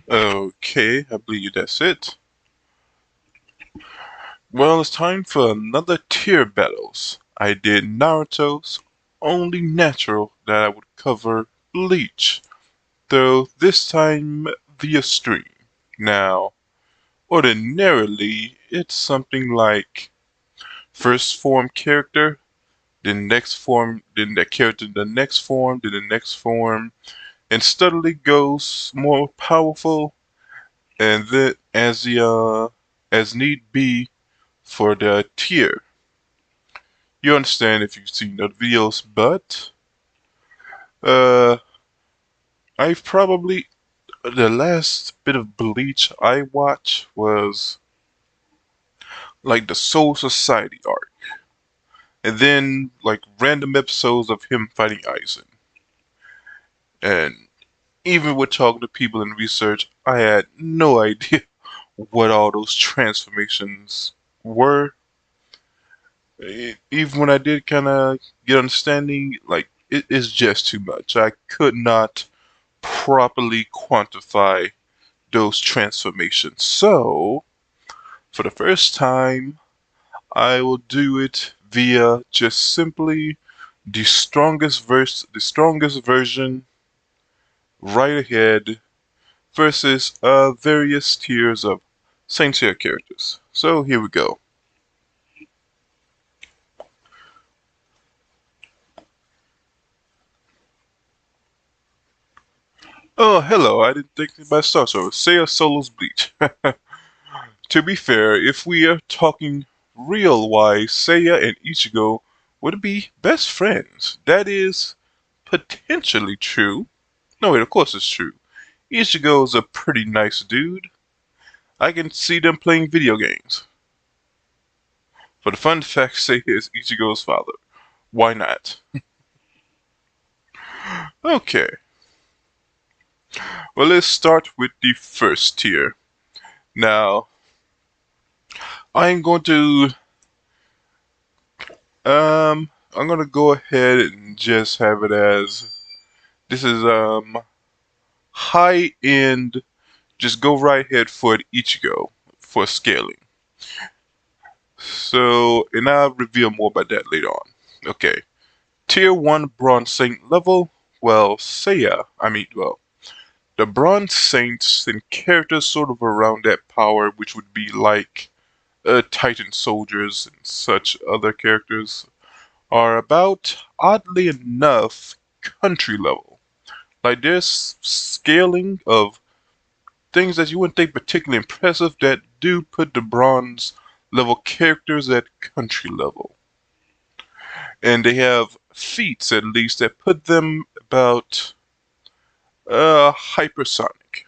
Okay, I believe that's it. Well, it's time for another tier battles. I did Naruto's only natural that I would cover Bleach, though this time via stream. Now, ordinarily, it's something like first form character, then next form, then that character, the next form, then the next form, and steadily goes more powerful, and then as need be for the tier. You understand if you've seen the videos, but uh, I've probably the last bit of Bleach I watched was like the Soul Society arc, and then like random episodes of him fighting Aizen. And even with talking to people in research, I had no idea what all those transformations were. Even when I did kind of get understanding, like it is just too much. I could not properly quantify those transformations. So, for the first time, I will do it via just simply the strongest version right ahead versus various tiers of Saint Seiya characters. So here we go. Oh, hello, I didn't think about Star Wars. Seiya Solo's Bleach. To be fair, if we are talking real wise, Seiya and Ichigo would be best friends. That is potentially true. No, wait, of course it's true. Ichigo is a pretty nice dude. I can see them playing video games. For the fun fact, Seiya is Ichigo's father. Why not? Okay, well, let's start with the first tier. Now, I'm going to I'm gonna go ahead and just have it as this is high end. Just go right ahead for Ichigo for scaling. So, and I'll reveal more about that later on. Okay, Tier 1 Bronze Saint level. Well, the Bronze Saints and characters sort of around that power, which would be like Titan soldiers and such other characters, are about, oddly enough, country level. Like there's scaling of things that you wouldn't think particularly impressive that do put the bronze level characters at country level. And they have feats at least that put them about hypersonic.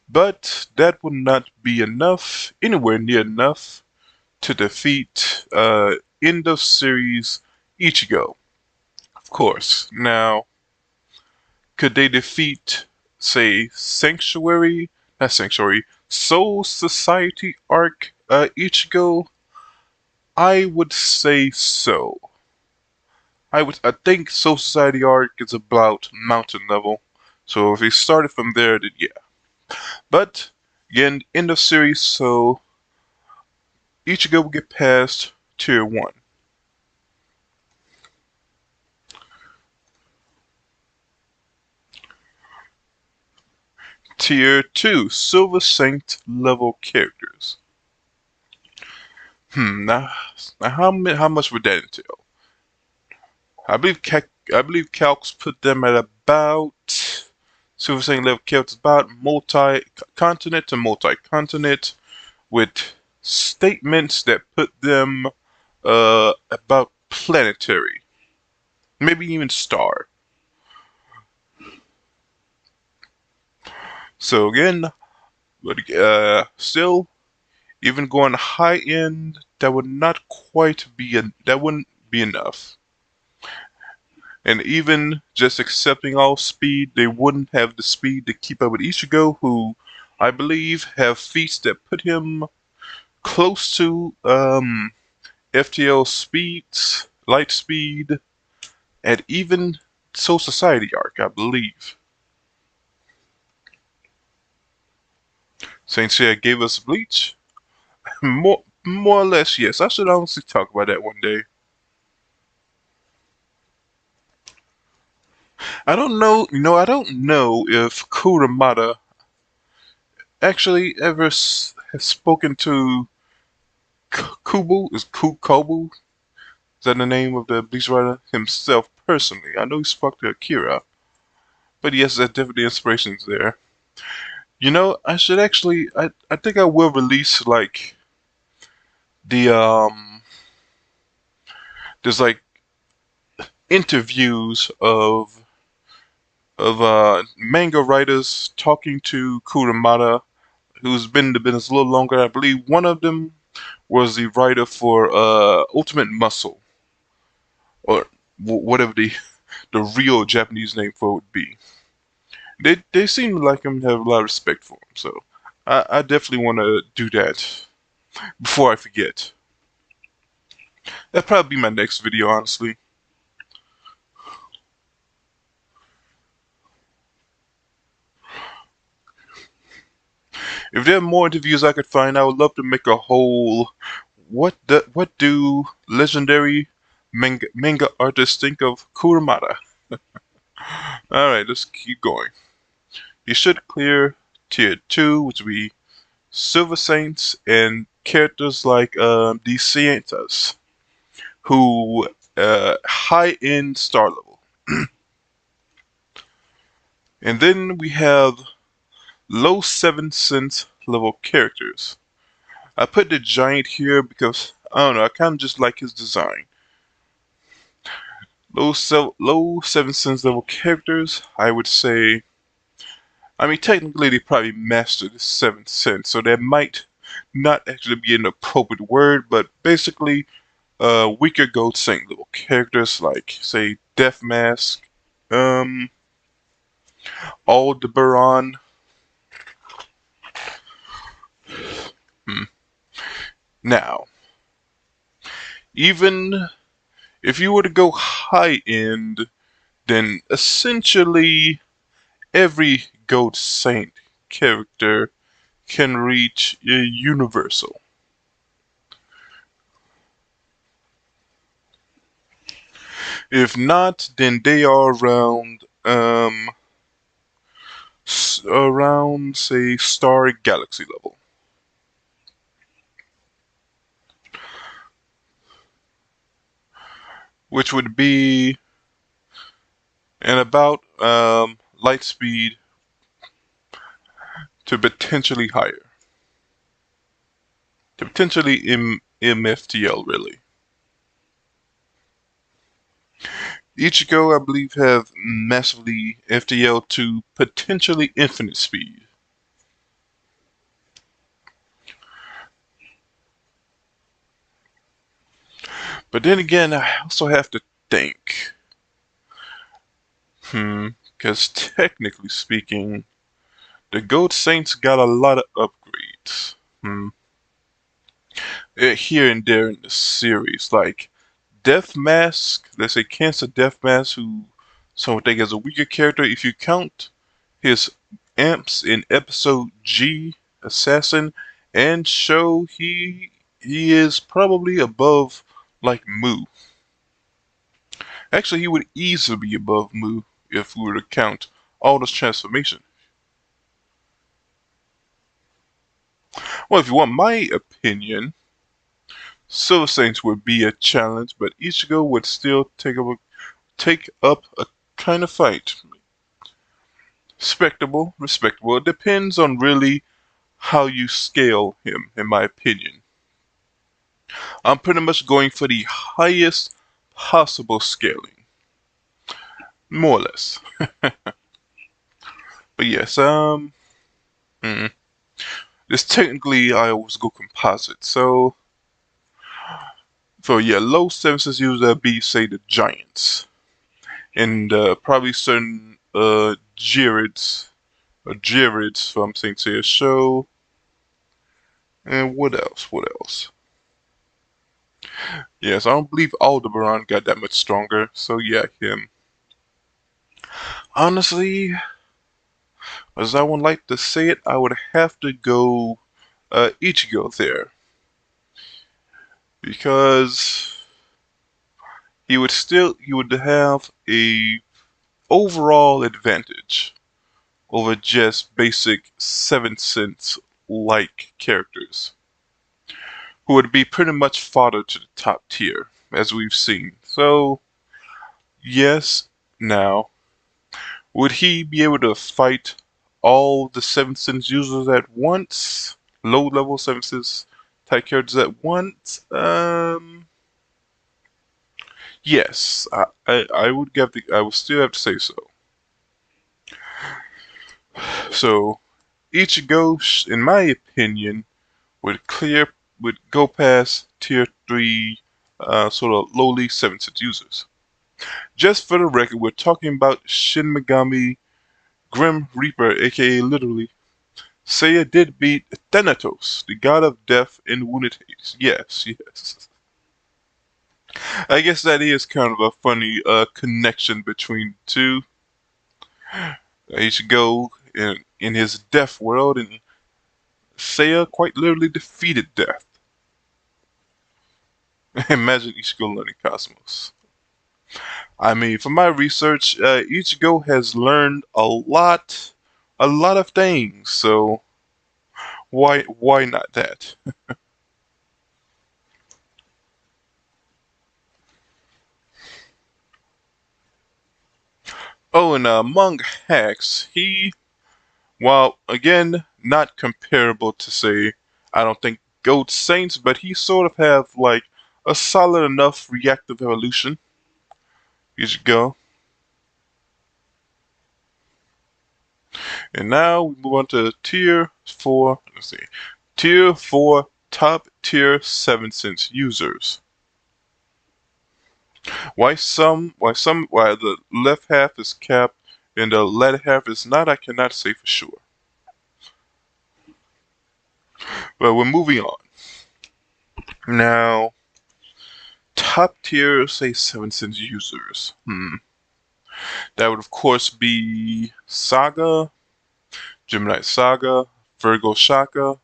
But that would not be enough, anywhere near enough, to defeat end of series Ichigo. Of course. Now, could they defeat, say, Soul Society arc Ichigo? I would say so. I think Soul Society arc is about mountain level. So if he started from there, then yeah. But again, end of series, so Ichigo will get past tier 1. Tier 2, Silver Saint level characters. Now how much would that entail? I believe Calcs put them at about Silver Saint level characters about multi-continent to multi-continent with statements that put them about planetary, maybe even star. So again, but still, even going high end, that would not quite be that wouldn't be enough. And even just accepting all speed, they wouldn't have the speed to keep up with Ichigo, who I believe have feats that put him close to FTL speeds, light speed, and even Soul Society arc, I believe. Saint Seiya gave us Bleach. More or less, yes. I should honestly talk about that one day. I don't know. I don't know if Kuramada actually ever has spoken to Kubu. Is Kobu? Is that the name of the Bleach writer himself personally? I know he spoke to Akira, but yes, there's definitely inspirations there. I should actually. I think I will release like the there's like interviews of manga writers talking to Kuramada, who's been in the business a little longer. I believe one of them was the writer for Ultimate Muscle, or whatever the real Japanese name for it would be. They seem like him to have a lot of respect for him, so I definitely want to do that before I forget. That'll probably be my next video, honestly. If there are more interviews I could find, I would love to make a whole what do legendary manga artists think of Kuramada? Alright, let's keep going. You should clear tier 2, which would be Silver Saints and characters like the Scientas, who high end star level. And then we have low 7 cent level characters. I put the giant here because I don't know, I kind of just like his design. Low 7 cents level characters, I would say. I mean, technically they probably mastered the 7th sense, so that might not actually be an appropriate word, but basically, weaker Gold Saint level characters like, say, Death Mask, Aldebaran. Now, even if you were to go high end, then essentially every Gold Saint character can reach a universal. If not, then they are around say Star Galaxy level. Which would be in about light speed to potentially higher. To potentially MFTL, really. Ichigo, I believe, have massively FTL to potentially infinite speed. But then again, I also have to think. Because technically speaking, the Gold Saints got a lot of upgrades. Here and there in the series. Like, Death Mask, let's say Cancer Death Mask, who some would think is a weaker character. If you count his amps in episode G, Assassin, and Show, he is probably above like Mu. Actually, he would easily be above Mu if we were to count all those transformations. Well, if you want my opinion, Silver Saints would be a challenge, but Ichigo would still take up a kind of fight. Respectable. It depends on really how you scale him, in my opinion. I'm pretty much going for the highest possible scaling. More or less. But yes, this technically I always go composite, so yeah, low services user be say the Giants. And probably certain Jirids from Saint Seiya Show. And what else? Yes, I don't believe Aldebaran got that much stronger, so yeah, him. Honestly, As I would like to say it, I would have to go Ichigo there because he would have a overall advantage over just basic 7 cents like characters who would be pretty much fodder to the top tier as we've seen. So yes, now would he be able to fight all the 7 cents users at once? Low level 7 cents type characters at once? Yes, I would I would still have to say so. So Ichigo, in my opinion, would go past tier 3 sort of lowly 7 cents users. Just for the record, we're talking about Shin Megami Grim Reaper, aka literally Seiya did beat Thanatos, the god of death in Wounded Hades. Yes, yes. I guess that is kind of a funny connection between the two. Ichigo in his death world, and Seiya quite literally defeated death. Imagine Ichigo learning Cosmos. I mean, from my research, Ichigo has learned a lot of things. So why not that? Oh, and among hacks, while again not comparable to say, I don't think Goat Saints, but he sort of have like a solid enough reactive evolution. Ichigo. And now we move on to tier 4. Let's see. Tier 4 top tier 7 cents users. Why the left half is capped and the latter half is not, I cannot say for sure. But we're moving on. Now, top tier, say 7 cents users. That would of course be Saga, Gemini Saga, Virgo Shaka,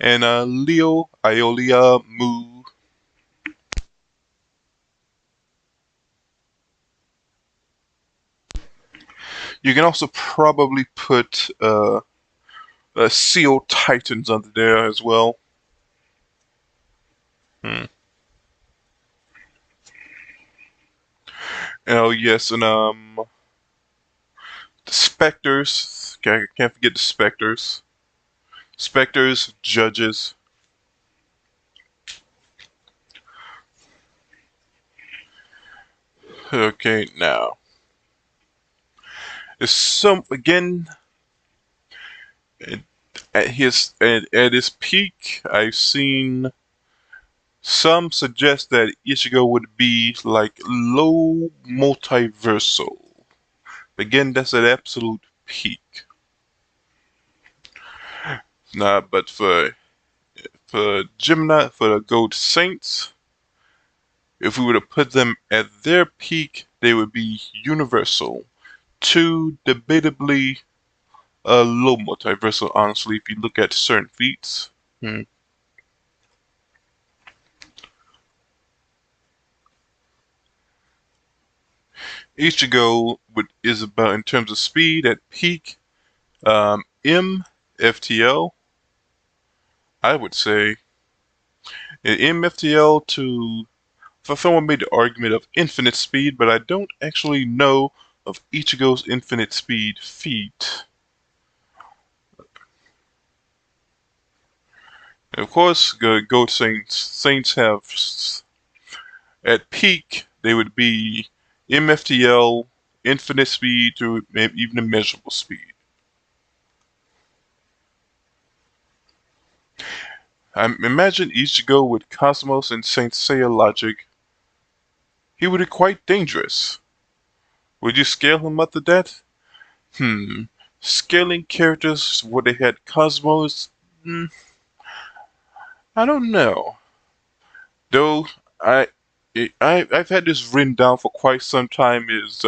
and Leo, Iolia, Mu. You can also probably put Seal Titans under there as well. Hmm. Oh yes, and the Spectres. Can't forget the Spectres. Spectres, Judges. Okay, now it's some again at, at his peak. I've seen some suggest that Ichigo would be like low multiversal. Again, that's an absolute peak. Nah, but for Gemini, for the Gold Saints, if we were to put them at their peak, they would be universal. Two, debatably low multiversal, honestly, if you look at certain feats. Hmm. Ichigo is about, in terms of speed, at peak, M, FTL, I would say. In MFTL to, if someone made the argument of infinite speed, but I don't actually know of Ichigo's infinite speed feat. And of course, Goat Saints have, at peak, they would be MFTL, infinite speed to maybe even immeasurable speed. I imagine Ichigo with Cosmos and Saint Seiya logic. He would be quite dangerous. Would you scale him up to that? Scaling characters where they had Cosmos? I don't know. Though I've had this written down for quite some time. Is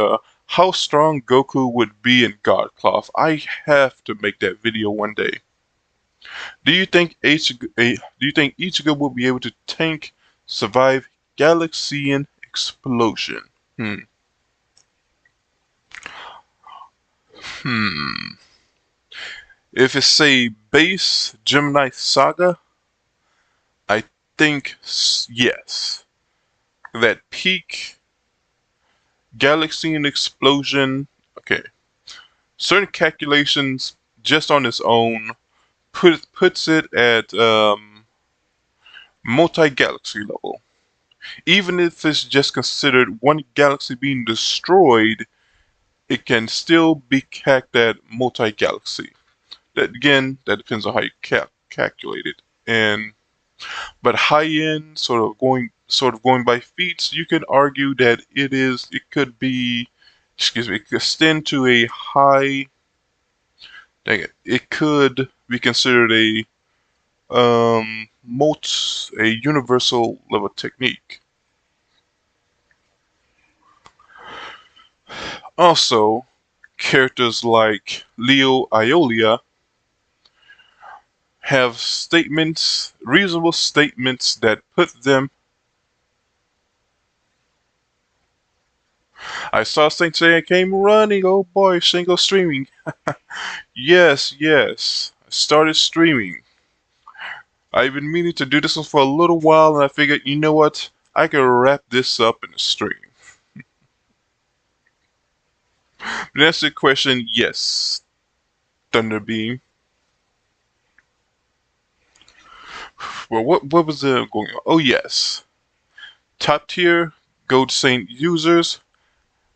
how strong Goku would be in God Cloth. I have to make that video one day. Do you think Ichigo will be able to survive Galaxian explosion? Hmm. Hmm. If it's a base Gemini Saga, I think yes. That peak Galaxian explosion. Okay. Certain calculations just on its own puts it at multi-galaxy level. Even if it's just considered one galaxy being destroyed, it can still be calc'd at multi-galaxy. That again, that depends on how you calculate it. And but high end, sort of going by feats, you can argue that it could be, excuse me, it could extend to a high. Dang it could be considered a universal level technique. Also, characters like Leo Iolia have reasonable statements that put them. I saw Saint Seiya came running. Oh boy, Shingo streaming. Yes, yes. I started streaming. I've been meaning to do this one for a little while, and I figured, you know what? I could wrap this up in a stream. But answer the question, yes. Thunderbeam. Well, what was going on? Oh yes. Top tier Gold Saint users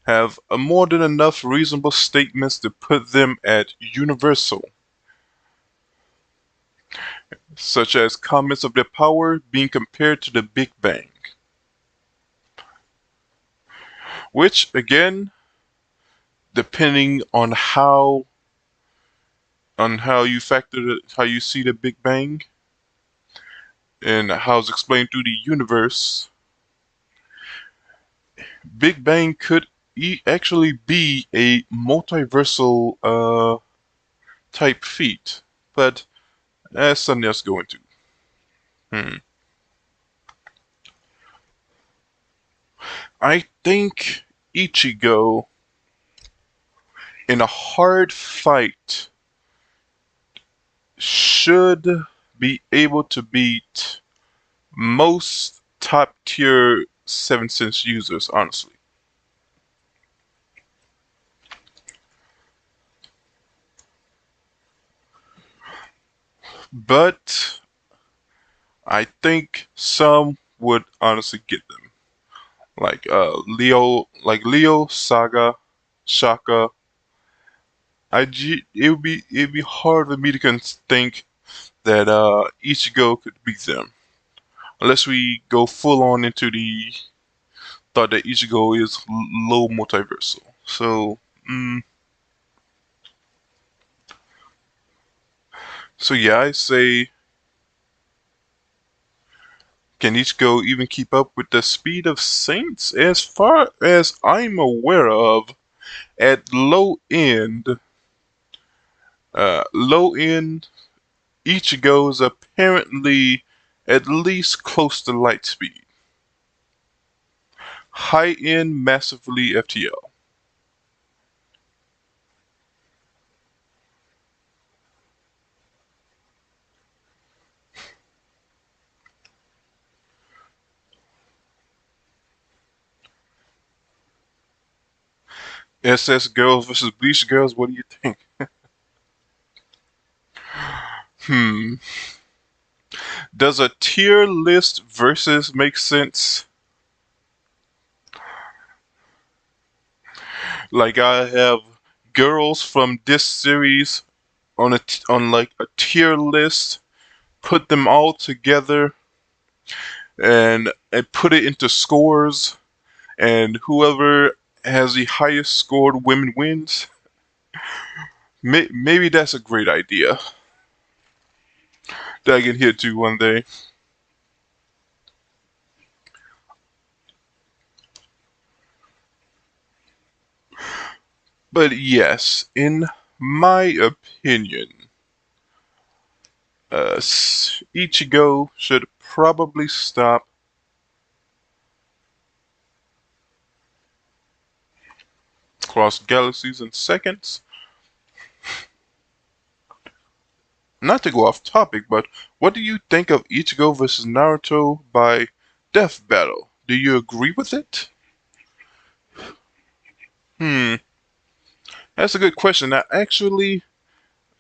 have more than enough reasonable statements to put them at universal, such as comments of their power being compared to the Big Bang. Which, again, depending on how you see the Big Bang and how it's explained through the universe, Big Bang could actually be a multiversal type feat, but that's something else to go into. Hmm. I think Ichigo in a hard fight should be able to beat most top tier 7 Sense users, honestly. But I think some would honestly get them. Leo, Saga, Shaka. It'd be hard for me to think that Ichigo could beat them. Unless we go full on into the thought that Ichigo is low multiversal. So, yeah, I say, can Ichigo even keep up with the speed of Saints? As far as I'm aware of, at low end, Ichigo is apparently at least close to light speed. High end, massively FTL. SS girls versus Bleach girls, what do you think? Hmm. Does a tier list versus make sense? Like I have girls from this series on like a tier list, put them all together and put it into scores, and whoever has the highest scored women wins. Maybe that's a great idea that I can hit to one day. But yes, in my opinion, Ichigo should probably stop cross galaxies in seconds. Not to go off topic, but what do you think of Ichigo versus Naruto by Death Battle? Do you agree with it? Hmm, that's a good question. I actually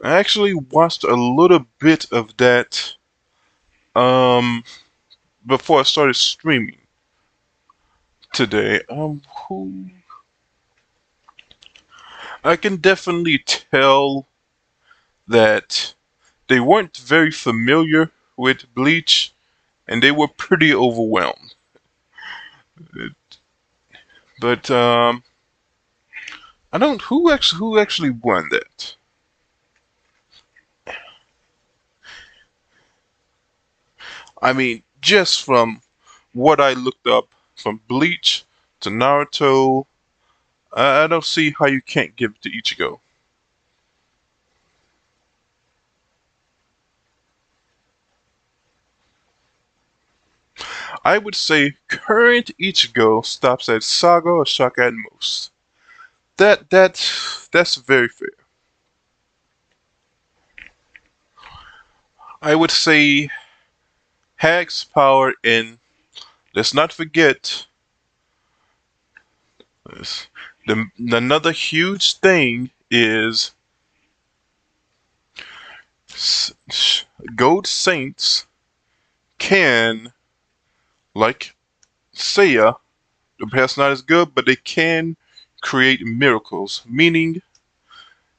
watched a little bit of that um before I started streaming today. Who I can definitely tell that they weren't very familiar with Bleach and they were pretty overwhelmed. But I don't who actually won that. I mean, just from what I looked up from Bleach to Naruto, I don't see how you can't give it to Ichigo. I would say current Ichigo stops at Saga or Shaka at most. That's very fair. I would say Hag's power, and let's not forget this, another huge thing is Gold Saints can, like Seiya, the past not as good, but they can create miracles. Meaning,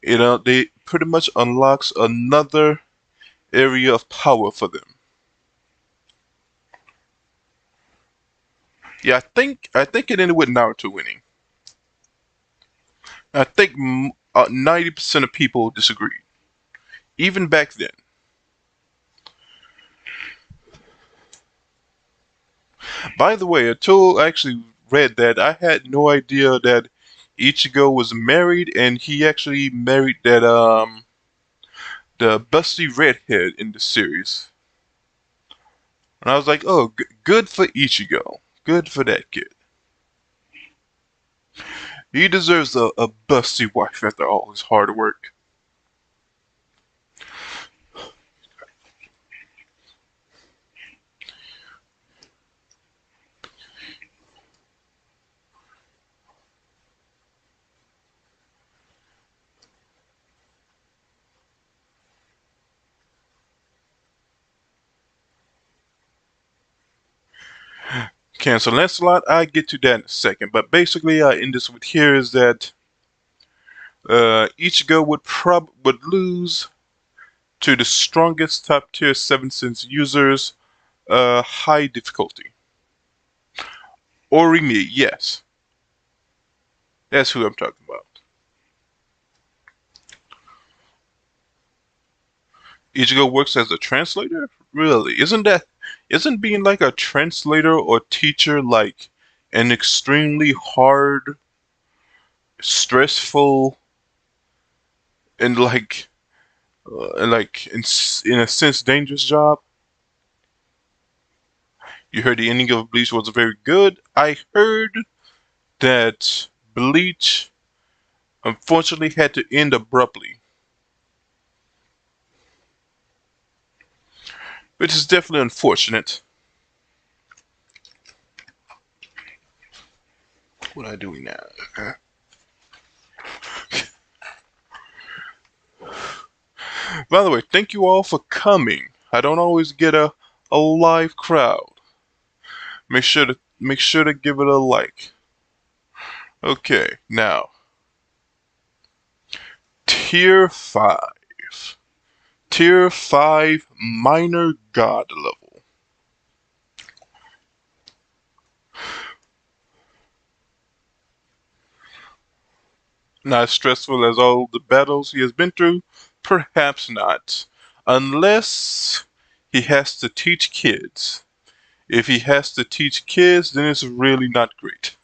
they pretty much unlocks another area of power for them. Yeah, I think it ended with Naruto winning. I think 90% of people disagreed, even back then. By the way, until I actually read that, I had no idea that Ichigo was married, and he actually married that the busty redhead in the series. And I was like, oh, good for Ichigo. Good for that kid. He deserves a busty wife after all his hard work. Cancel Lancelot, I get to that in a second. But basically, I end this with here is that Ichigo would lose to the strongest top tier 7 sense users, high difficulty. Orimi, yes, that's who I'm talking about. Ichigo works as a translator? Really? Isn't being like a translator or teacher like an extremely hard, stressful, and in a sense dangerous job? You heard the ending of Bleach was very good. I heard that Bleach unfortunately had to end abruptly, which is definitely unfortunate. What am I doing now? By the way, thank you all for coming. I don't always get a live crowd. Make sure to give it a like. Okay, now tier 5. Tier 5 minor god level. Not as stressful as all the battles he has been through? Perhaps not. Unless he has to teach kids. If he has to teach kids, then it's really not great.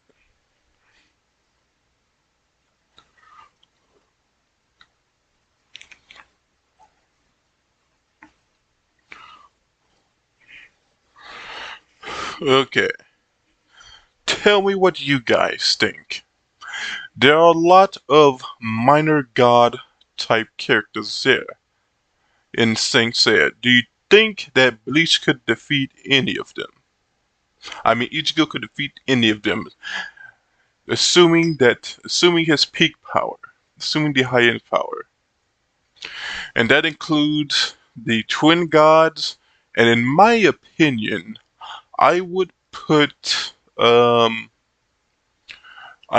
Okay, tell me what you guys think. There are a lot of minor god type characters there in Saint Seiya. Do you think that Bleach could defeat any of them? I mean, Ichigo could defeat any of them, assuming his peak power, assuming the high end power, and that includes the twin gods. And in my opinion, I would put I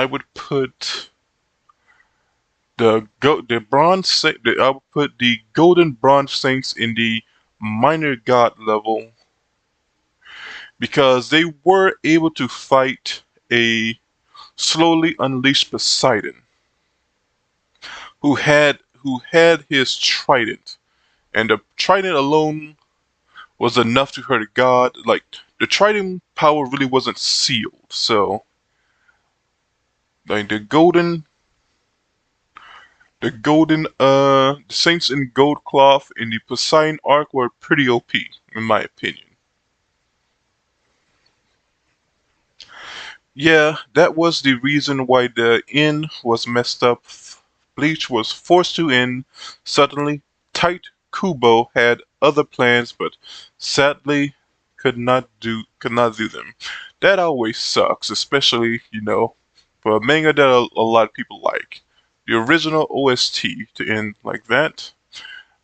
would put the bronze I would put the golden bronze saints in the minor god level because they were able to fight a slowly unleashed Poseidon who had his trident, and the trident alone was enough to hurt a god. Like the trident power really wasn't sealed, so like the saints in gold cloth in the Poseidon arc were pretty OP in my opinion. Yeah, that was the reason why the end was messed up. Bleach was forced to end suddenly. Tight Kubo had other plans, but sadly could not do them. That always sucks, especially for a manga that a lot of people like. The original OST to end like that.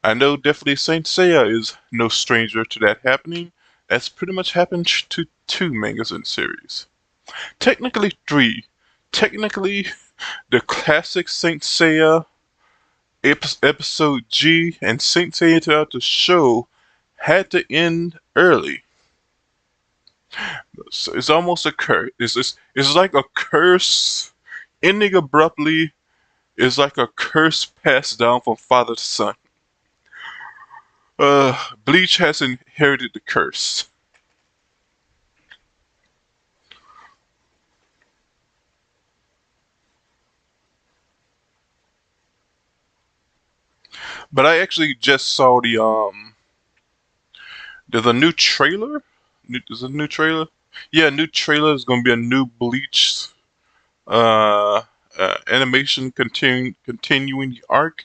I know definitely Saint Seiya is no stranger to that happening. That's pretty much happened to two mangas in series. Technically three. Technically, the classic Saint Seiya episode G and Saint Seiya throughout the show had to end early. So it's almost a curse. It's like a curse. Ending abruptly is like a curse passed down from father to son. Bleach has inherited the curse. But I actually just saw there's a new trailer. There's a new trailer. Yeah, new trailer is gonna be a new Bleach uh, animation continuing the arc.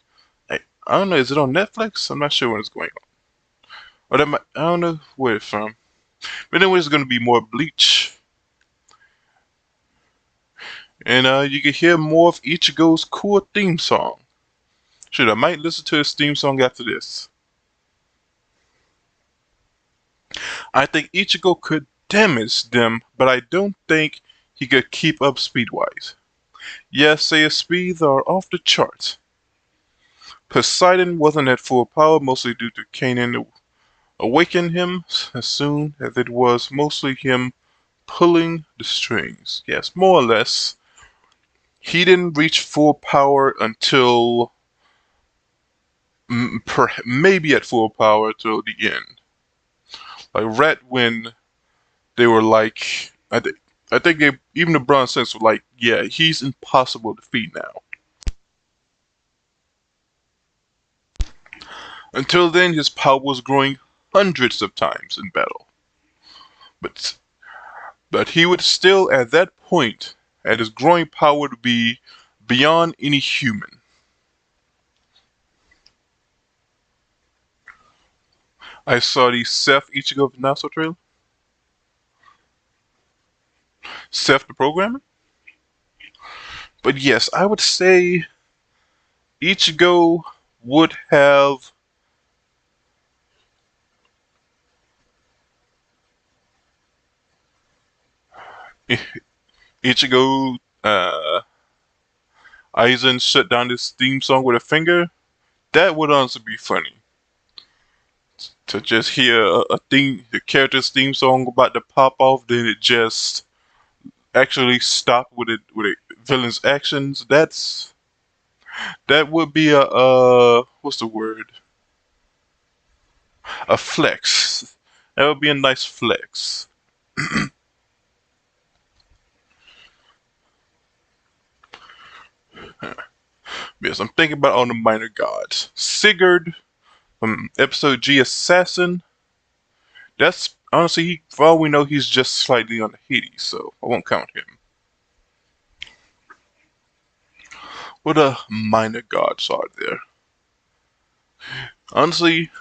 I don't know. Is it on Netflix? I'm not sure when it's going on. Or I don't know where it's from. But anyway, it's gonna be more Bleach, and you can hear more of Ichigo's cool theme song. Shoot, I might listen to his theme song after this. I think Ichigo could damage them, but I don't think he could keep up speed-wise. Yes, Seiya's speeds are off the charts. Poseidon wasn't at full power, mostly due to Kanan awakening him as soon as it was mostly him pulling the strings. Yes, more or less. He didn't reach full power until maybe at full power till the end. Like right when they were like, I think even the Bronze Saints were like, yeah, he's impossible to defeat now. Until then, his power was growing hundreds of times in battle. But but he would still, at that point, at his growing power to be beyond any human. I saw the Seth Ichigo Naso trailer. Seth the programmer. But yes, I would say Ichigo would have Ichigo Aizen shut down this theme song with a finger. That would honestly be funny. To just hear a theme, the character's theme song about to pop off, then it just actually stop with a villain's actions. That would be a what's the word? A flex. That would be a nice flex. Yes, I'm thinking about all the minor gods. Sigurd from episode G Assassin. honestly, for all we know, he's just slightly on the Hades, so I won't count him. What minor gods are there? Honestly,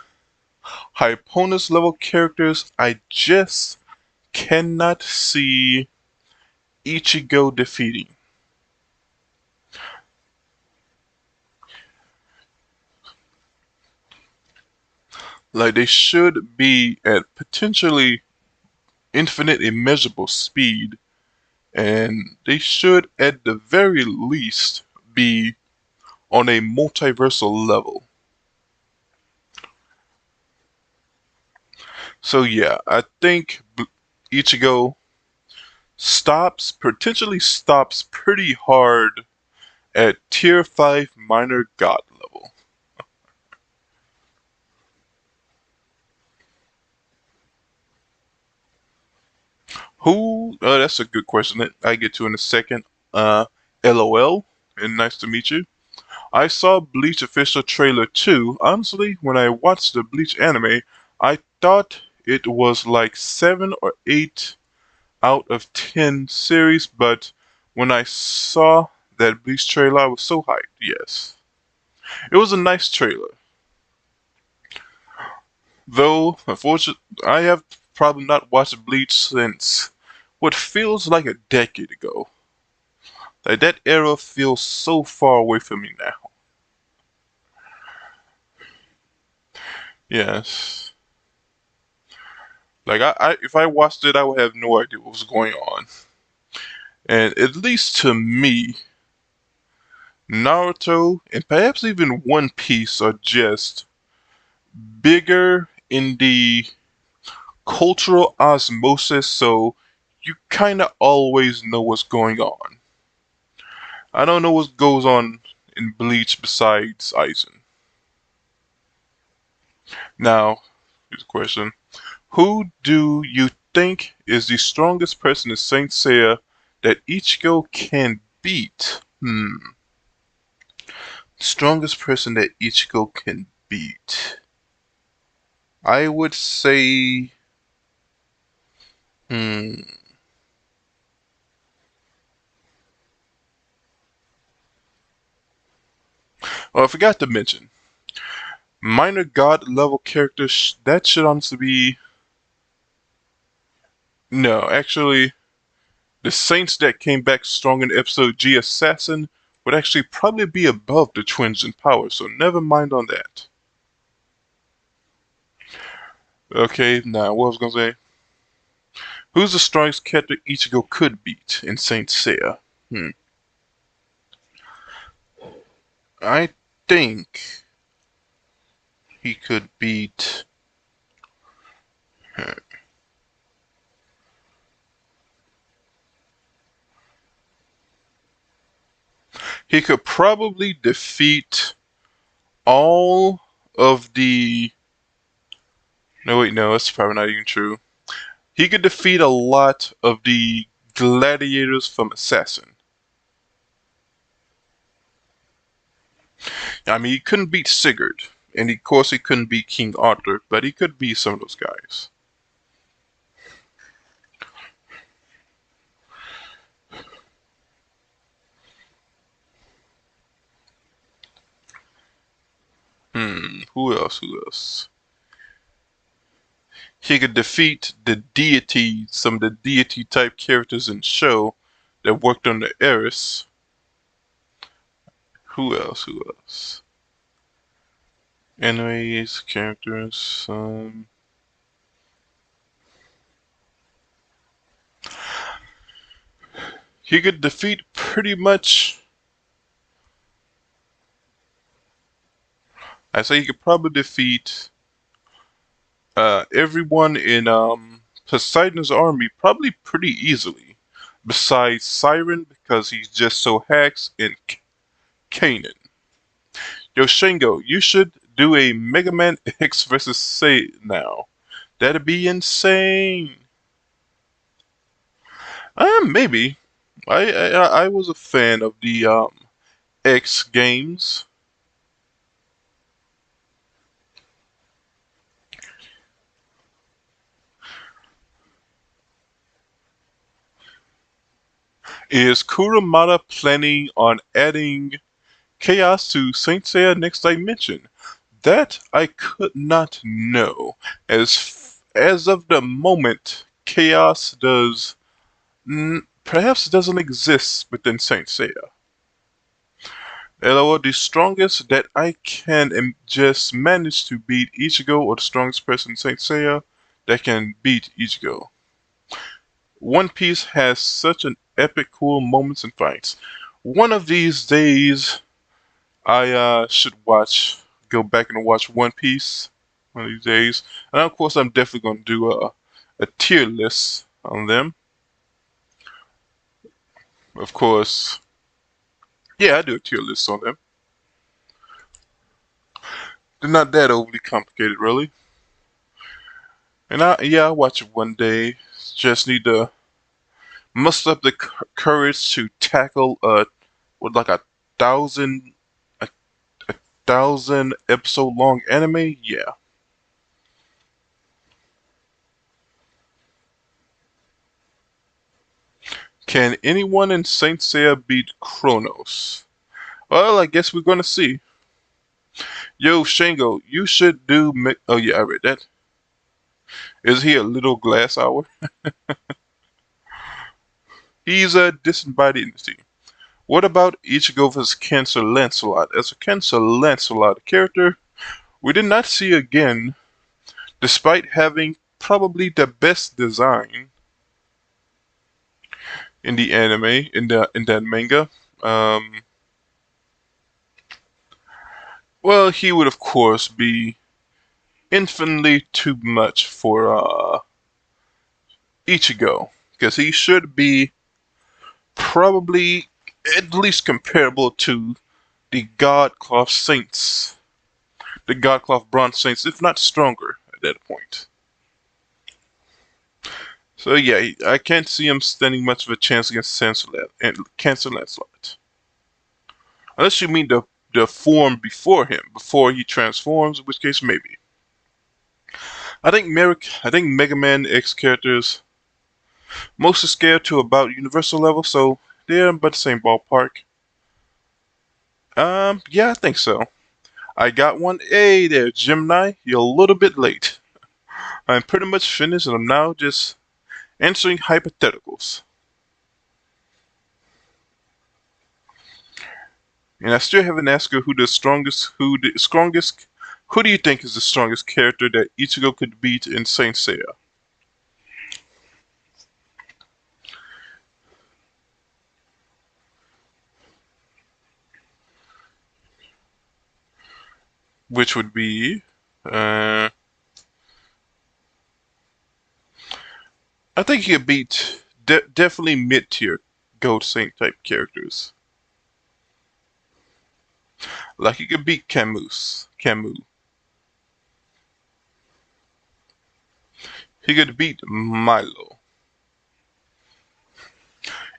Hyponus level characters, I just cannot see Ichigo defeating. Like, they should be at potentially infinite immeasurable speed, and they should at the very least be on a multiversal level. So yeah, I think Ichigo potentially stops pretty hard at tier 5 minor god level. Who? That's a good question that I get to in a second. LOL, and nice to meet you. I saw Bleach official trailer too. Honestly, when I watched the Bleach anime, I thought it was like 7 or 8 out of 10 series, but when I saw that Bleach trailer, I was so hyped. Yes. It was a nice trailer. Though, unfortunately, I have probably not watched Bleach since what feels like a decade ago. Like, that era feels so far away from me now. Yes. Like, if I watched it, I would have no idea what was going on. And at least to me, Naruto and perhaps even One Piece are just bigger in the cultural osmosis, so you kind of always know what's going on. I don't know what goes on in Bleach besides Aizen. Now, here's a question. Who do you think is the strongest person in Saint Seiya that Ichigo can beat? Strongest person that Ichigo can beat. I would say, hmm. Oh, I forgot to mention. Minor god level characters, that should honestly be. No, actually, the Saints that came back strong in episode G Assassin would actually probably be above the twins in power, so never mind on that. Okay, now what I was gonna say. Who's the strongest character Ichigo could beat in Saint Seiya? I think he could beat. He could probably defeat all of the. No, wait, no, that's probably not even true. He could defeat a lot of the gladiators from Assassin. I mean, he couldn't beat Sigurd, and of course he couldn't beat King Arthur, but he could beat some of those guys. Who else? Who else? He could defeat the deity, some of the deity type characters in the show that worked on the Eris. Who else? Who else? Enemies, characters. He could defeat pretty much. I say he could probably defeat everyone in Poseidon's army probably pretty easily. Besides Siren, because he's just so hacks, and Kanan. Yo, Shingo, you should do a Mega Man X versus Say now. That'd be insane. Maybe. I was a fan of the X games. Is Kurumada planning on adding chaos to Saint Seiya Next Dimension? That I could not know. As of the moment, chaos perhaps doesn't exist within Saint Seiya. LOL, the strongest that I can just manage to beat Ichigo, or the strongest person in Saint Seiya that can beat Ichigo. One Piece has such an epic, cool moments and fights. One of these days, I should go back and watch One Piece. One of these days, and of course, I'm definitely going to do a tier list on them. Of course, yeah, I do a tier list on them. They're not that overly complicated, really. And I'll watch it one day. Just need to muster up the courage to tackle with like thousand a, a thousand episode long anime. Yeah. Can anyone in Saint Seiya beat Kronos? Well, I guess we're gonna see. Yo, Shango, you should do. Oh yeah, I read that. Is he a little glass hour? He's a disembodied entity. What about Ichigo vs. Cancer Lancelot? As a Cancer Lancelot character, we did not see again, despite having probably the best design in the anime, in that manga. Well, he would of course be infinitely too much for Ichigo, because he should be probably at least comparable to the Godcloth Saints, the Godcloth Bronze Saints, if not stronger at that point. So yeah, I can't see him standing much of a chance against Cancer Lancelot. Unless you mean the form before him, before he transforms, in which case maybe. I think Mega Man X characters mostly scale to about universal level, so they're about the same ballpark. Yeah, I think so. I got one. Hey there, Gemini. You're a little bit late. I'm pretty much finished, and I'm now just answering hypotheticals. And I still haven't asked her who do you think is the strongest character that Ichigo could beat in Saint Seiya? Which would be, I think he could beat definitely mid-tier Gold Saint type characters. Like he could beat Camus. He could beat Milo.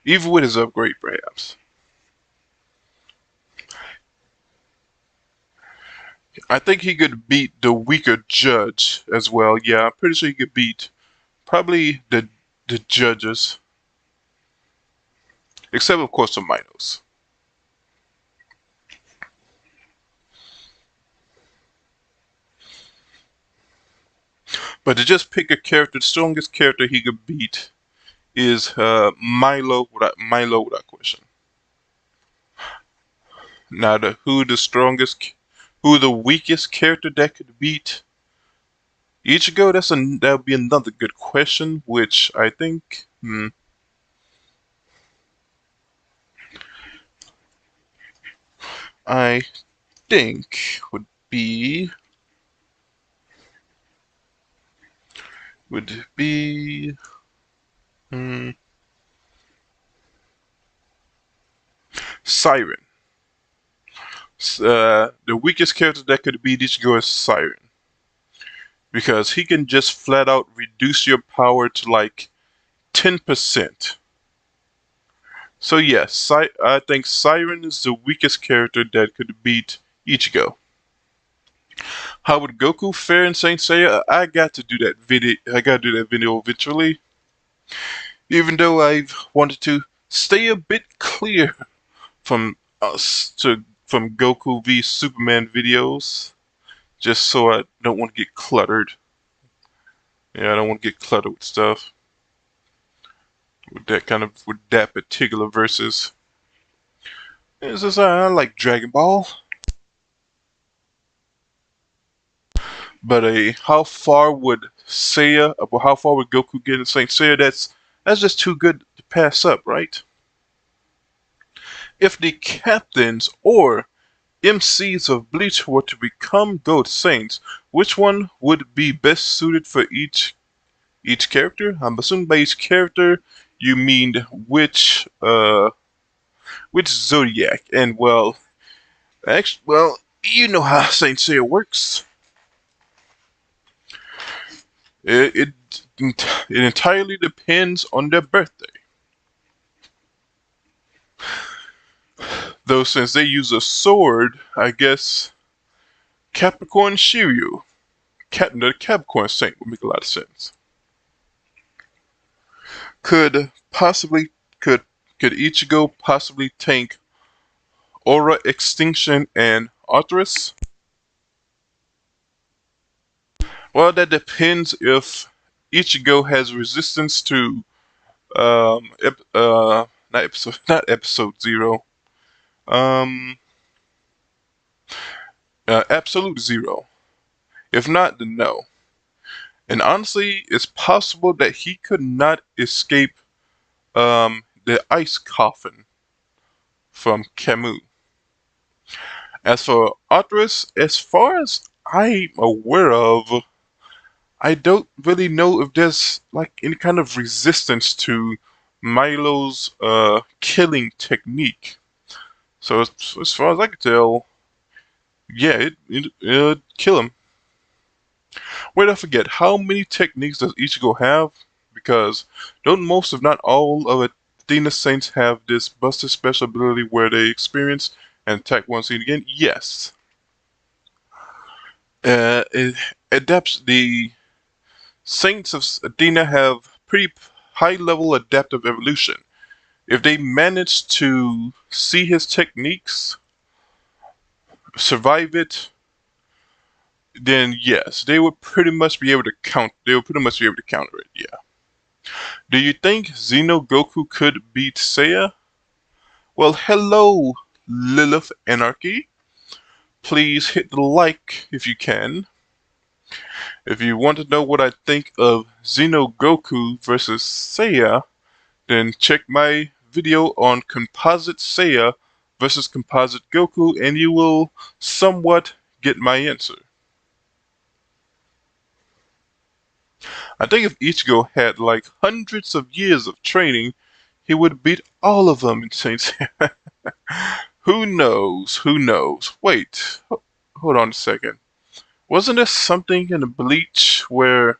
Even with his upgrade, perhaps. I think he could beat the weaker judge as well. Yeah, I'm pretty sure he could beat probably the judges. Except, of course, the Minos. But to just pick a character, the strongest character he could beat is Milo without question. Now, who the weakest character that could beat Ichigo? That would be another good question, which I think. I think would be Siren. The weakest character that could beat Ichigo is Siren, because he can just flat out reduce your power to like 10%. So yes, I think Siren is the weakest character that could beat Ichigo. How would Goku fare in Saint Seiya? I got to do that video eventually. Even though I've wanted to. stay a bit clear from from Goku v Superman videos, just so I don't want to get cluttered. Yeah, I don't want to get cluttered with stuff with that particular versus. It's just I like Dragon Ball, but how far would Seiya, or how far would Goku get in Saint Seiya? That's just too good to pass up, right? If the captains or MCs of Bleach were to become Gold Saints, which one would be best suited for each character? I'm assuming by each character you mean which zodiac. And you know how Saint Seiya works. It entirely depends on their birthday. Though since they use a sword, I guess Capricorn Shiryu, the Capricorn Saint would make a lot of sense. Could possibly could Ichigo possibly tank Aura Extinction and Arthurus? Well, that depends if Ichigo has resistance to not episode 0, um, absolute 0. If not, then no. And honestly, it's possible that he could not escape the ice coffin from Camus. As for Arthurus, as far as I'm aware of, I don't really know if there's like any kind of resistance to Milo's killing technique. So as far as I can tell, yeah, it'd kill him. Wait, I forget, how many techniques does Ichigo have? Because don't most, if not all, of Athena's Saints have this busted special ability where they experience and attack one scene again? Yes. It adapts the Saints of Athena have pretty high level adaptive evolution. If they manage to see his techniques, survive it, then yes, they would pretty much be able to counter it, yeah. Do you think Xeno Goku could beat Seiya? Well, hello, Lilith Anarchy. Please hit the like if you can. If you want to know what I think of Xeno Goku versus Seiya, then check my video on Composite Seiya versus Composite Goku and you will somewhat get my answer. I think if Ichigo had like hundreds of years of training, he would beat all of them in Saint Seiya. Who knows? Who knows? Wait, hold on a second. Wasn't there something in the Bleach where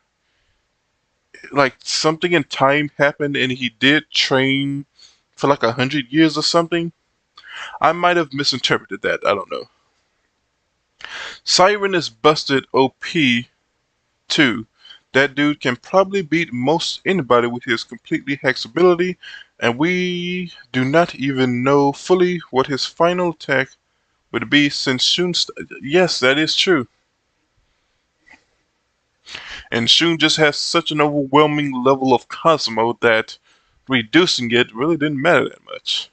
like something in time happened and he did train for like 100 years or something? I might have misinterpreted that. I don't know. Siren is busted OP too. That dude can probably beat most anybody with his completely hex ability, and we do not even know fully what his final attack would be since Shun. Yes, that is true. And Shun just has such an overwhelming level of Cosmo that reducing it really didn't matter that much.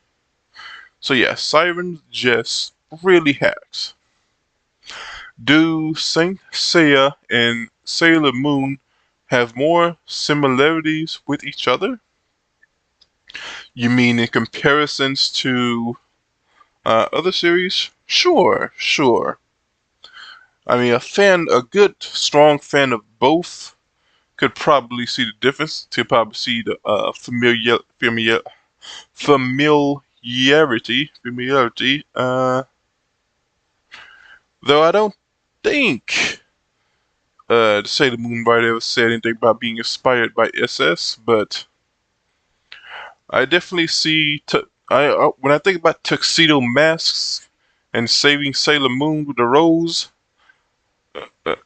So yeah, Siren just really hacks. Do Saint Seiya and Sailor Moon have more similarities with each other? You mean in comparisons to other series? Sure, sure. I mean, a good, strong fan of both could probably see the difference. To probably see the familiarity. Though I don't think the Sailor Moon writer ever said anything about being inspired by SS, but I definitely see. When I think about tuxedo masks and saving Sailor Moon with the rose,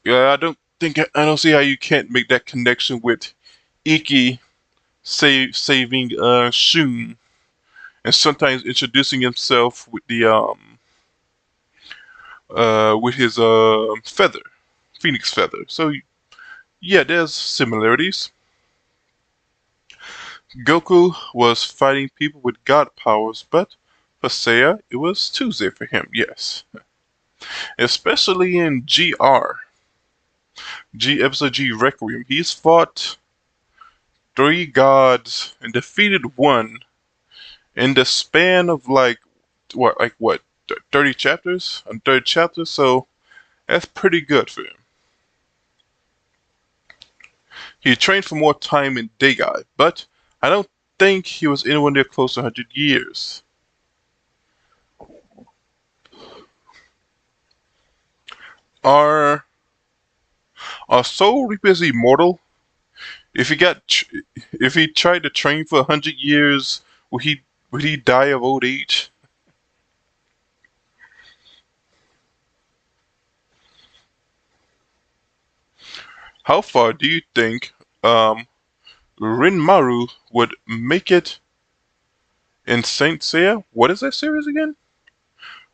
yeah, I don't see how you can't make that connection with Iki saving Shun. and sometimes introducing himself with his feather, phoenix feather. So yeah, there's similarities. Goku was fighting people with god powers, but for Seiya, it was Tuesday for him, yes. Especially in episode G Requiem, he's fought three gods and defeated one in the span of like what 30 chapters? On third chapter, so that's pretty good for him. He trained for more time in Dagai, but I don't think he was anywhere near close to 100 years. Are are Soul Reapers immortal? If if he tried to train for 100 years, would he die of old age? How far do you think Rinmaru would make it in Saint Seiya? What is that series again?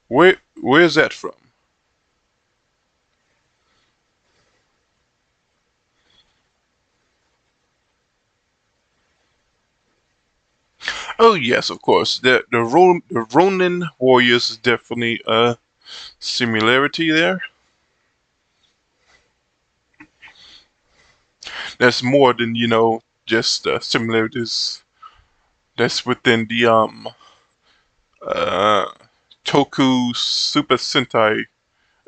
Where is that from? Oh yes, of course. The Ronin warriors is definitely a similarity there. There's more than just similarities. That's within the uh Toku Super Sentai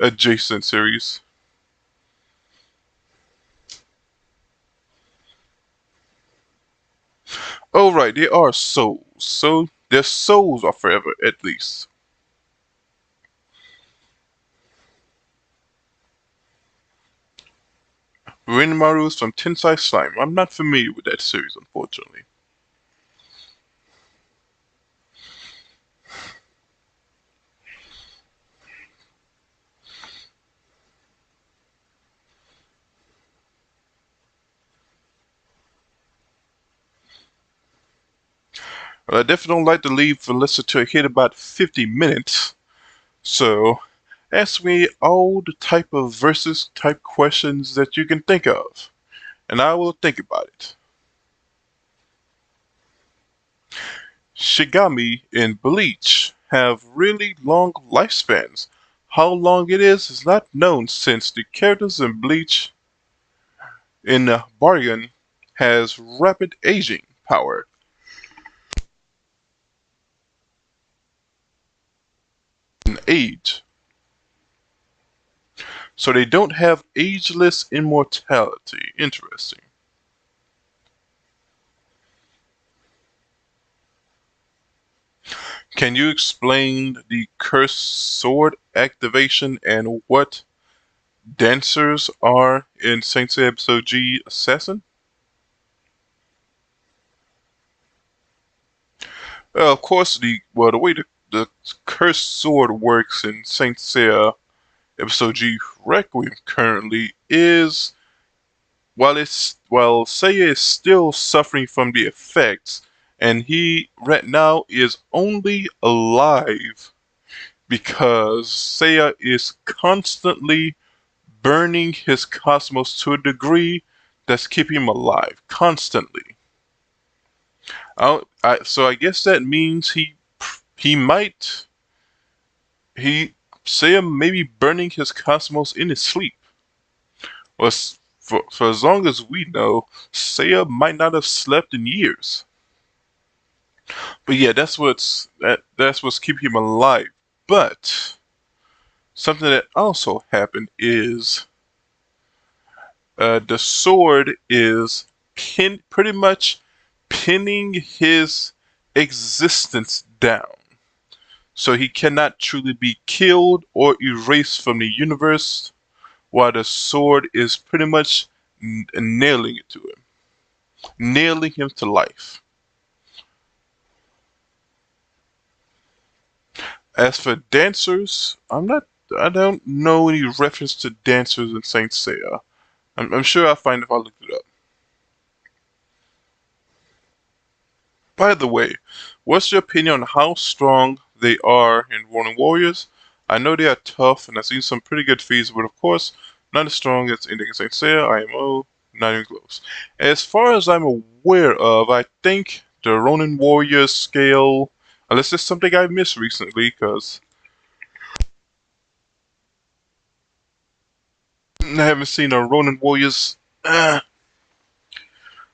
adjacent series. Oh right, they are souls. So their souls are forever at least. Renmaru's from Tensai Slime. I'm not familiar with that series, unfortunately. But I definitely don't like to leave the listener to a hit about 50 minutes. So ask me all the type of versus type questions that you can think of, and I will think about it. Shigami in Bleach have really long lifespans. How long it is not known since the characters in Bleach in Bargain has rapid aging power and age. So they don't have ageless immortality. Interesting. Can you explain the cursed sword activation and what dancers are in Saint Seiya Episode G Assassin? Of course, the way the cursed sword works in Saint Seiya Episode G Requiem currently is while Seiya is still suffering from the effects, and he right now is only alive because Seiya is constantly burning his cosmos to a degree that's keeping him alive constantly. So I guess that means he might he Seiya may be burning his cosmos in his sleep. Or for as long as we know, Seiya might not have slept in years. But yeah, that's what's keeping him alive. But something that also happened is the sword is pretty much pinning his existence down. So he cannot truly be killed or erased from the universe, while the sword is pretty much nailing it to him, nailing him to life. As for dancers, I don't know any reference to dancers in Saint Seiya. I'm sure I'll find if I look it up. By the way, what's your opinion on how strong they are in Ronin Warriors? I know they are tough, and I've seen some pretty good feats, but of course, not as strong as Indigo Saint Seiya, IMO, not even close. As far as I'm aware of, I think the Ronin Warriors scale, unless it's something I missed recently, because I haven't seen a Ronin Warriors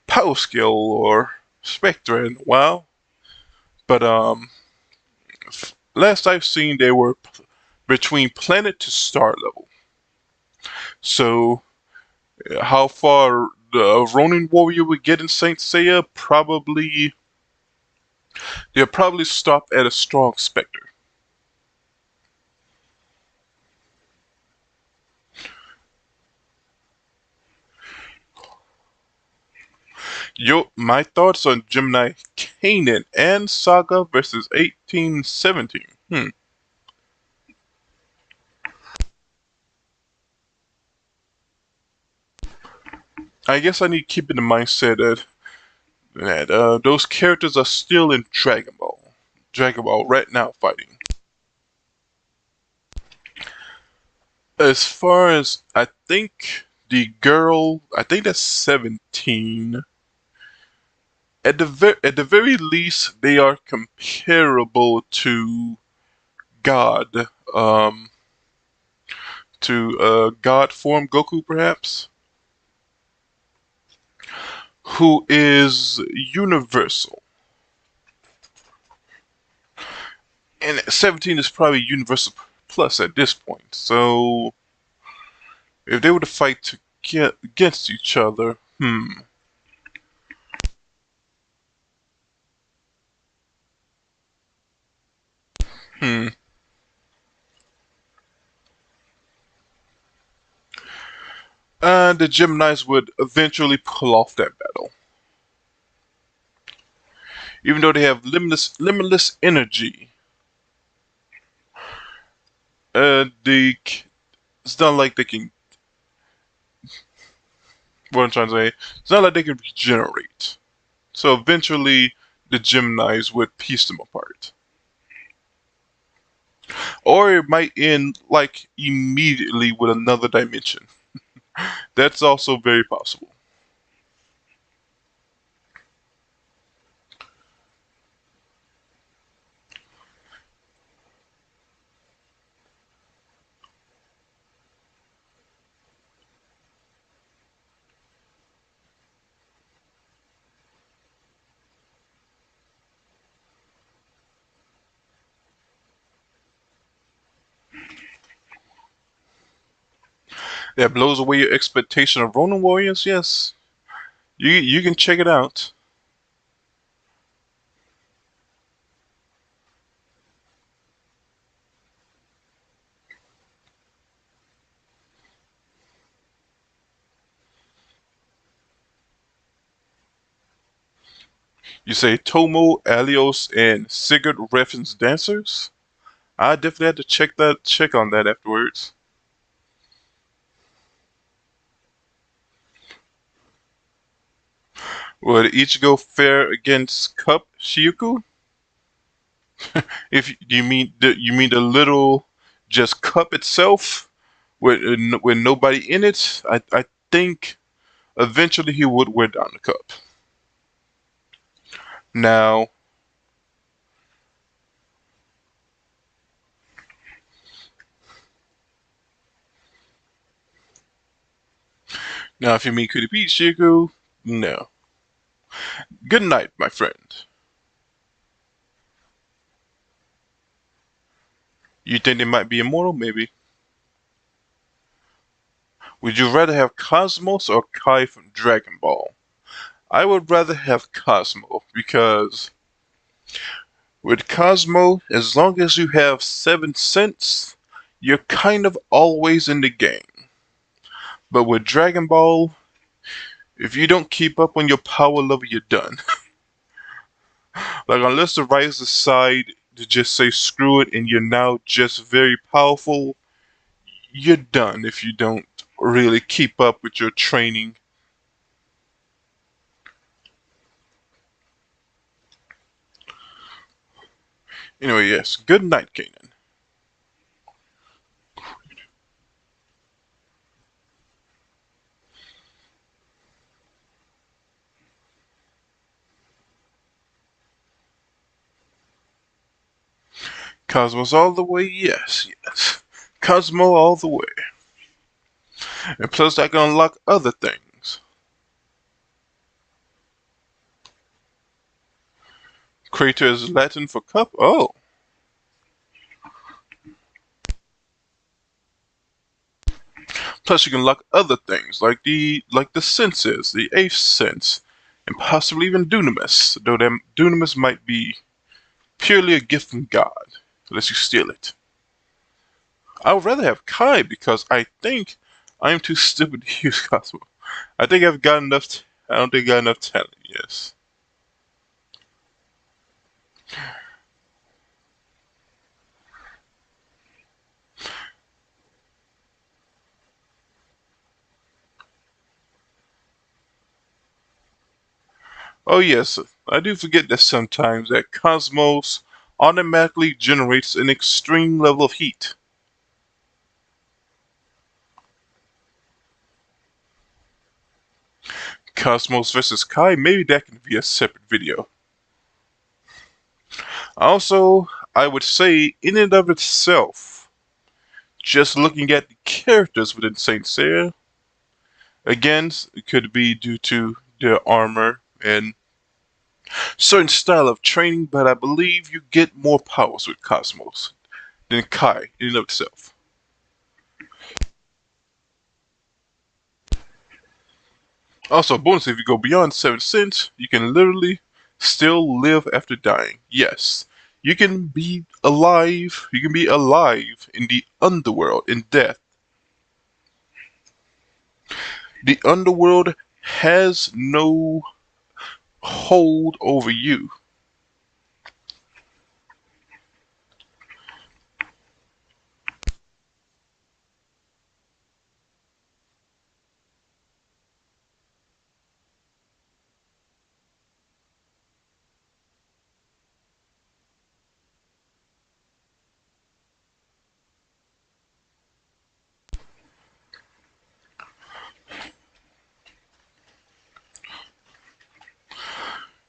power scale or spectra in a while. But last I've seen, they were between planet to star level. So, how far the Ronin warrior would get in Saint Seiya? Probably, they'll probably stop at a strong Spectre. My thoughts on Gemini Kanan and Saga versus 1817. I guess I need to keep in the mindset that those characters are still in Dragon Ball. Dragon Ball right now fighting. As far as I think the girl, I think that's 17. At the very least, they are comparable to God, um, to God form Goku, perhaps, who is universal, and 17 is probably universal plus at this point. So, if they were to fight to get against each other, hmm. The Geminis would eventually pull off that battle. Even though they have limitless energy, the it's not like they can. What I'm trying to say, it's not like they can regenerate. So eventually, the Geminis would piece them apart, or it might end like immediately with another dimension. That's also very possible. That blows away your expectation of Ronin Warriors. Yes, you can check it out. You say Tomo, Alios, and Sigurd reference dancers? I definitely had to check on that afterwards. Would Ichigo fare against Cup Shiuku? If you mean the little just cup itself with nobody in it, I think eventually he would wear down the cup. Now, if you mean could he beat Shiku, no. Good night, my friend. You think they might be immortal? Maybe. Would you rather have Cosmos or Kai from Dragon Ball? I would rather have Cosmo because with Cosmo, as long as you have 7 cents, you're kind of always in the game. But with Dragon Ball, if you don't keep up on your power level, you're done. Like, unless the writers decide to just say screw it and you're now just very powerful, you're done if you don't really keep up with your training. Anyway, yes. Good night, Kanan. Cosmos all the way, yes, yes. Cosmo all the way. And plus, I can unlock other things. Crater is Latin for cup. Oh, plus you can unlock other things like the senses, the eighth sense, and possibly even Dunamis. Though them Dunamis might be purely a gift from God, unless you steal it. I would rather have Kai because I think I am too stupid to use Cosmo. I think I've got enough. I don't think I got enough talent. Yes. Oh yes, I do forget that sometimes that Cosmos automatically generates an extreme level of heat. Cosmos versus Kai, maybe that can be a separate video. Also, I would say in and of itself, just looking at the characters within Saint Seiya, again, it could be due to their armor and certain style of training, but I believe you get more powers with Cosmos than Kai in and of itself. Also, bonus, if you go beyond 7 cents, you can literally still live after dying. Yes, you can be alive. You can be alive in the underworld in death. The underworld has no hold over you.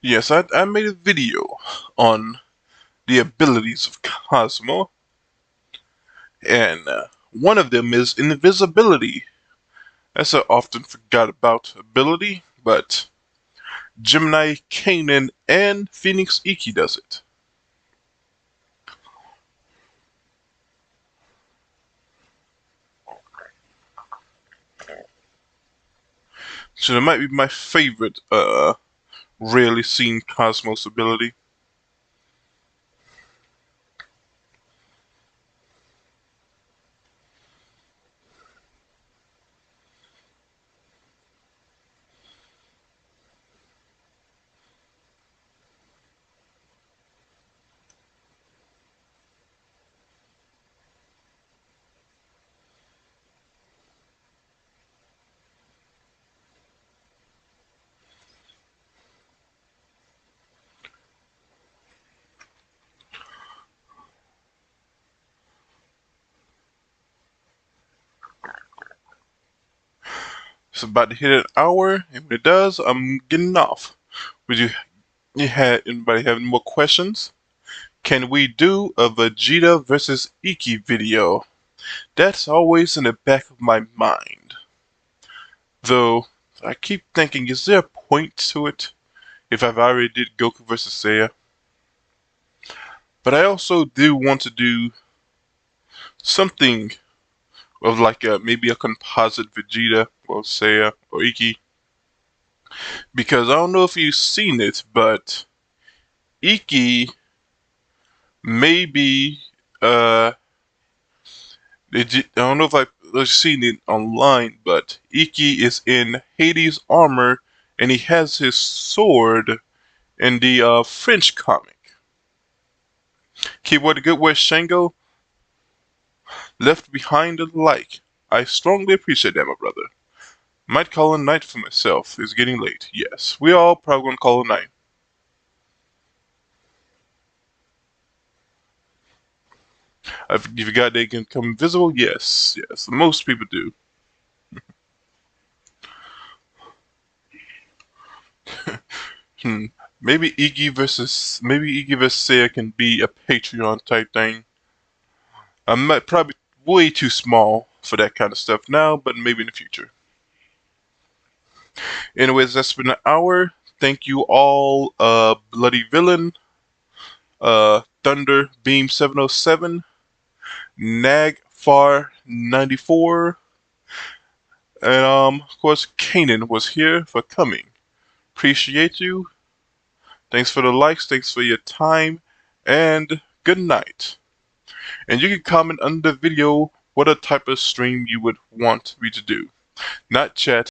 Yes, I made a video on the abilities of Cosmo, and one of them is invisibility. That's an often forgot about ability, but Gemini, Kanan, and Phoenix Iki does it. So that might be my favorite, rarely seen Cosmos ability. It's about to hit an hour, and when it does, I'm getting off. Would you had anybody have any more questions? Can we do a Vegeta versus Iki video? That's always in the back of my mind. Though, I keep thinking, is there a point to it if I've already did Goku versus Seiya? But I also do want to do something of like maybe a composite Vegeta or Seiya or Iki. Because I don't know if you've seen it, but Iki maybe I don't know if I've seen it online, but Iki is in Hades' armor and he has his sword in the French comic. Keyword the good word Shango left behind a like. I strongly appreciate that, my brother. Might call a night for myself. It's getting late. Yes, we all probably gonna call a night. If you got they can come invisible, yes. Most people do. Hmm. Maybe Iggy versus Seiya can be a Patreon type thing. I'm not, probably way too small for that kind of stuff now, but maybe in the future. Anyways, that's been an hour. Thank you all, Bloody Villain, Thunder Beam 707, Nagfar 94, and of course Kanan was here for coming. Appreciate you. Thanks for the likes, thanks for your time, and good night. And you can comment under the video what a type of stream you would want me to do. Not chat,